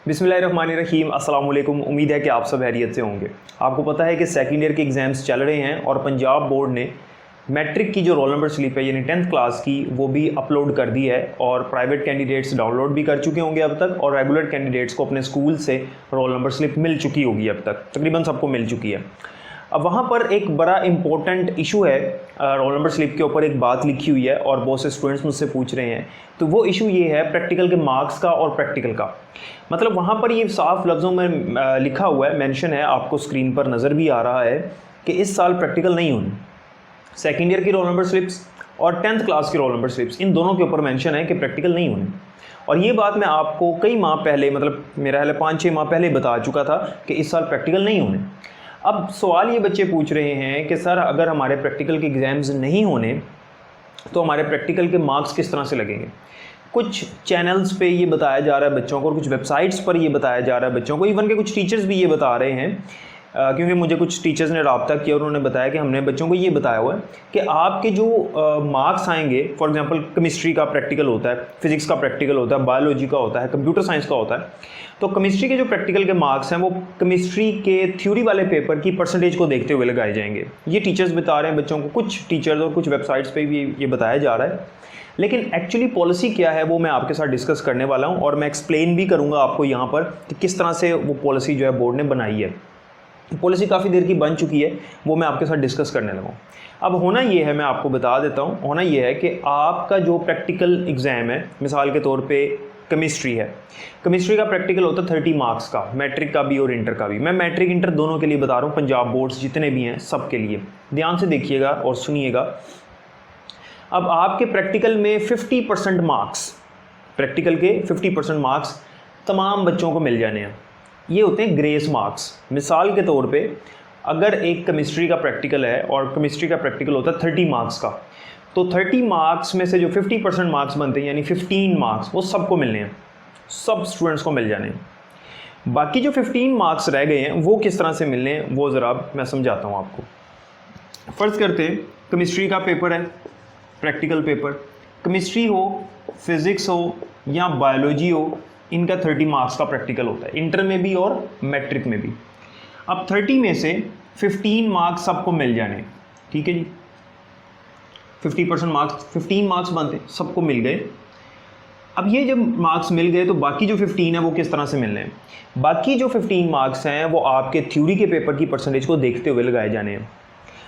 बिस्मिल्लाहिर्रहमानिर्रहीम, अस्सलाम वालेकुम। उम्मीद है कि आप सब खैरियत से होंगे। आपको पता है कि सेकेंड ईयर के एग्ज़ाम्स चल रहे हैं और पंजाब बोर्ड ने मैट्रिक की जो रोल नंबर स्लिप है यानी 10th क्लास की वो भी अपलोड कर दी है और प्राइवेट कैंडिडेट्स डाउनलोड भी कर चुके होंगे अब तक, और रेगुलर कैंडिडेट्स को अपने स्कूल से रोल नंबर स्लिप मिल चुकी होगी। अब तक तकरीबन सबको मिल चुकी है। अब वहाँ पर एक बड़ा इंपॉर्टेंट इशू है, रोल नंबर स्लिप के ऊपर एक बात लिखी हुई है और बहुत से स्टूडेंट्स मुझसे पूछ रहे हैं। तो वो इशू ये है प्रैक्टिकल के मार्क्स का और प्रैक्टिकल का। मतलब वहाँ पर ये साफ लफ्ज़ों में लिखा हुआ है, मेंशन है, आपको स्क्रीन पर नज़र भी आ रहा है कि इस साल प्रैक्टिकल नहीं होनी। सेकेंड ईयर की रोल नंबर स्लिप्स और 10th क्लास की रोल नंबर स्लिप्स, इन दोनों के ऊपर मेंशन है कि प्रैक्टिकल नहीं होनी। और ये बात मैं आपको कई माह पहले, मतलब मेरा हाल 5-6 माह पहले बता चुका था कि इस साल प्रैक्टिकल नहीं होने। अब सवाल ये बच्चे पूछ रहे हैं कि सर अगर हमारे प्रैक्टिकल के एग्ज़ाम्स नहीं होने तो हमारे प्रैक्टिकल के मार्क्स किस तरह से लगेंगे। कुछ चैनल्स पे ये बताया जा रहा है बच्चों को और कुछ वेबसाइट्स पर ये बताया जा रहा है बच्चों को, इवन के कुछ टीचर्स भी ये बता रहे हैं, क्योंकि मुझे कुछ टीचर्स ने रब्ता किया और उन्होंने बताया कि हमने बच्चों को ये बताया हुआ है कि आपके जो मार्क्स आएंगे, फॉर एग्जांपल केमिस्ट्री का प्रैक्टिकल होता है, फिजिक्स का प्रैक्टिकल होता है, बायोलॉजी का होता है, कंप्यूटर साइंस का होता है। तो केमिस्ट्री के जो प्रैक्टिकल के मार्क्स हैं वो केमिस्ट्री के थ्योरी वाले पेपर की परसेंटेज को देखते हुए लगाए जाएंगे। ये टीचर्स बता रहे हैं बच्चों को, कुछ टीचर्स और कुछ वेबसाइट्स पर भी ये बताया जा रहा है। लेकिन एक्चुअली पॉलिसी क्या है वो मैं आपके साथ डिस्कस करने वाला हूँ और मैं एक्सप्लेन भी करूँगा आपको यहाँ पर कि किस तरह से वो पॉलिसी जो है बोर्ड ने बनाई है। पॉलिसी काफ़ी देर की बन चुकी है, वो मैं आपके साथ डिस्कस करने लगा हूँ। अब होना ये है, मैं आपको बता देता हूँ, होना ये है कि आपका जो प्रैक्टिकल एग्ज़ाम है, मिसाल के तौर पे केमिस्ट्री है, केमिस्ट्री का प्रैक्टिकल होता है 30 मार्क्स का, मैट्रिक का भी और इंटर का भी। मैं मैट्रिक इंटर दोनों के लिए बता रहा हूँ, पंजाब बोर्ड्स जितने भी हैं सब के लिए। ध्यान से देखिएगा और सुनिएगा। अब आपके प्रैक्टिकल में 50% मार्क्स, प्रैक्टिकल के 50% मार्क्स तमाम बच्चों को मिल जाने हैं। ये होते हैं ग्रेस मार्क्स। मिसाल के तौर पे अगर एक केमिस्ट्री का प्रैक्टिकल है और केमिस्ट्री का प्रैक्टिकल होता है 30 मार्क्स का, तो 30 मार्क्स में से जो 50% मार्क्स बनते हैं यानी 15 मार्क्स वो सबको मिलने हैं, सब स्टूडेंट्स को मिल जाने हैं। बाकी जो 15 मार्क्स रह गए हैं वो किस तरह से मिलने हैं वो ज़रा मैं समझाता हूँ आपको। फ़र्ज़ करते हैं केमिस्ट्री का पेपर है, प्रैक्टिकल पेपर, केमिस्ट्री हो, फिज़िक्स हो या बायोलॉजी हो, इनका 30 मार्क्स का प्रैक्टिकल होता है, इंटर में भी और मैट्रिक में भी। अब 30 में से 15 मार्क्स सबको मिल जाने, ठीक है जी। 50% मार्क्स, 15 मार्क्स बनते, सबको मिल गए। अब ये जब मार्क्स मिल गए तो बाकी जो 15 है वो किस तरह से मिलने हैं। बाकी जो 15 मार्क्स हैं वो आपके थ्योरी के पेपर की परसेंटेज को देखते हुए लगाए जाने हैं।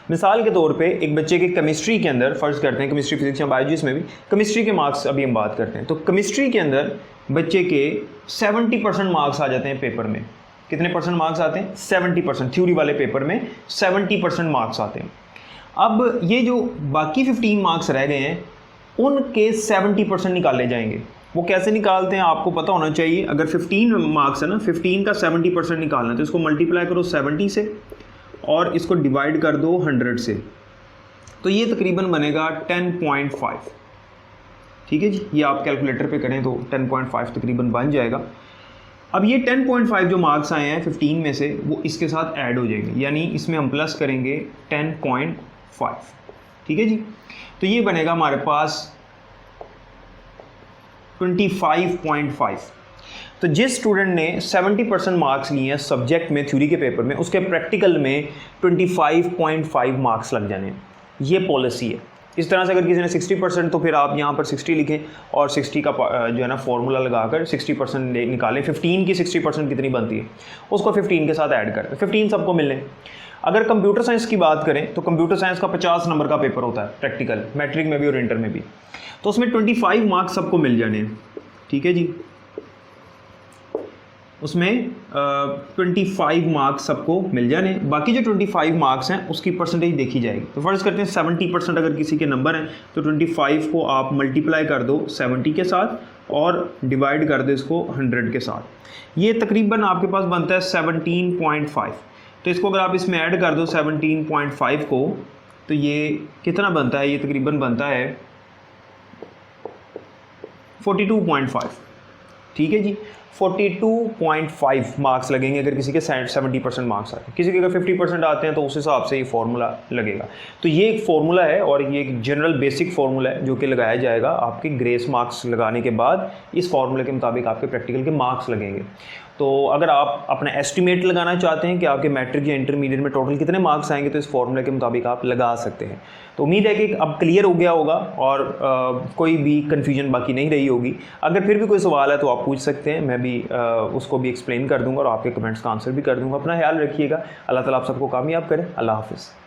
मिसाल के तौर पे एक बच्चे के केमिस्ट्री के अंदर, फ़र्ज़ करते हैं केमिस्ट्री, फिजिक्स या बायोलॉजी में भी केमिस्ट्री के मार्क्स अभी हम बात करते हैं, तो केमिस्ट्री के अंदर बच्चे के 70% मार्क्स आ जाते हैं पेपर में। कितने परसेंट मार्क्स आते हैं? 70%। थ्योरी वाले पेपर में 70% मार्क्स आते हैं। अब ये जो बाकी 15 मार्क्स रह गए हैं उनके 70% निकाले जाएंगे। वो कैसे निकालते हैं आपको पता होना चाहिए। अगर 15 मार्क्स है ना, 15 का 70% निकालना है तो इसको मल्टीप्लाई करो 70 से और इसको डिवाइड कर दो 100 से, तो ये तकरीबन बनेगा 10.5। ठीक है जी, ये आप कैलकुलेटर पे करें तो 10.5 तकरीबन बन जाएगा। अब ये 10.5 जो मार्क्स आए हैं 15 में से वो इसके साथ ऐड हो जाएंगे, यानी इसमें हम प्लस करेंगे 10.5। ठीक है जी, तो ये बनेगा हमारे पास 25.5। तो जिस स्टूडेंट ने 70% मार्क्स लिए हैं सब्जेक्ट में, थ्योरी के पेपर में, उसके प्रैक्टिकल में 25.5 मार्क्स लग जाने हैं। ये पॉलिसी है। इस तरह से अगर किसी ने 60% तो फिर आप यहाँ पर 60 लिखें और 60 का जो है ना फॉर्मूला लगाकर 60% निकालें। 15 की 60% कितनी बनती है उसको 15 के साथ ऐड करें, 15 सबको मिलें। अगर कंप्यूटर साइंस की बात करें तो कंप्यूटर साइंस का 50 नंबर का पेपर होता है प्रैक्टिकल, मैट्रिक में भी और इंटर में भी, तो उसमें 25 मार्क्स सबको मिल जाने हैं। ठीक है जी, उसमें 25 मार्क्स सबको मिल जाने। बाकी जो 25 मार्क्स हैं उसकी परसेंटेज देखी जाएगी। तो फर्ज़ करते हैं 70% अगर किसी के नंबर हैं तो 25 को आप मल्टीप्लाई कर दो 70 के साथ और डिवाइड कर दो इसको 100 के साथ। ये तकरीबन आपके पास बनता है 17.5। तो इसको अगर आप इसमें ऐड कर दो 17.5 को, तो ये कितना बनता है? ये तकरीबन बनता है 42.5। ठीक है जी, 42.5 मार्क्स लगेंगे अगर किसी के 70% मार्क्स आते हैं। किसी के अगर 50% आते हैं तो उस हिसाब से ये फार्मूला लगेगा। तो ये एक फार्मूला है और ये एक जनरल बेसिक फार्मूला है जो कि लगाया जाएगा आपके ग्रेस मार्क्स लगाने के बाद। इस फार्मूले के मुताबिक आपके प्रैक्टिकल के मार्क्स लगेंगे। तो अगर आप अपना एस्टिमेट लगाना चाहते हैं कि आपके मैट्रिक या इंटरमीडिएट में टोटल कितने मार्क्स आएंगे, तो इस फॉर्मूले के मुताबिक आप लगा सकते हैं। तो उम्मीद है कि अब क्लियर हो गया होगा और कोई भी कन्फ्यूजन बाकी नहीं रही होगी। अगर फिर भी कोई सवाल है तो आप पूछ सकते हैं, मैं भी उसको भी एक्सप्लेन कर दूंगा और आपके कमेंट्स का आंसर भी कर दूंगा। अपना ख्याल रखिएगा। अल्लाह ताला आप सबको कामयाब करे। अल्लाह हाफ़िज़।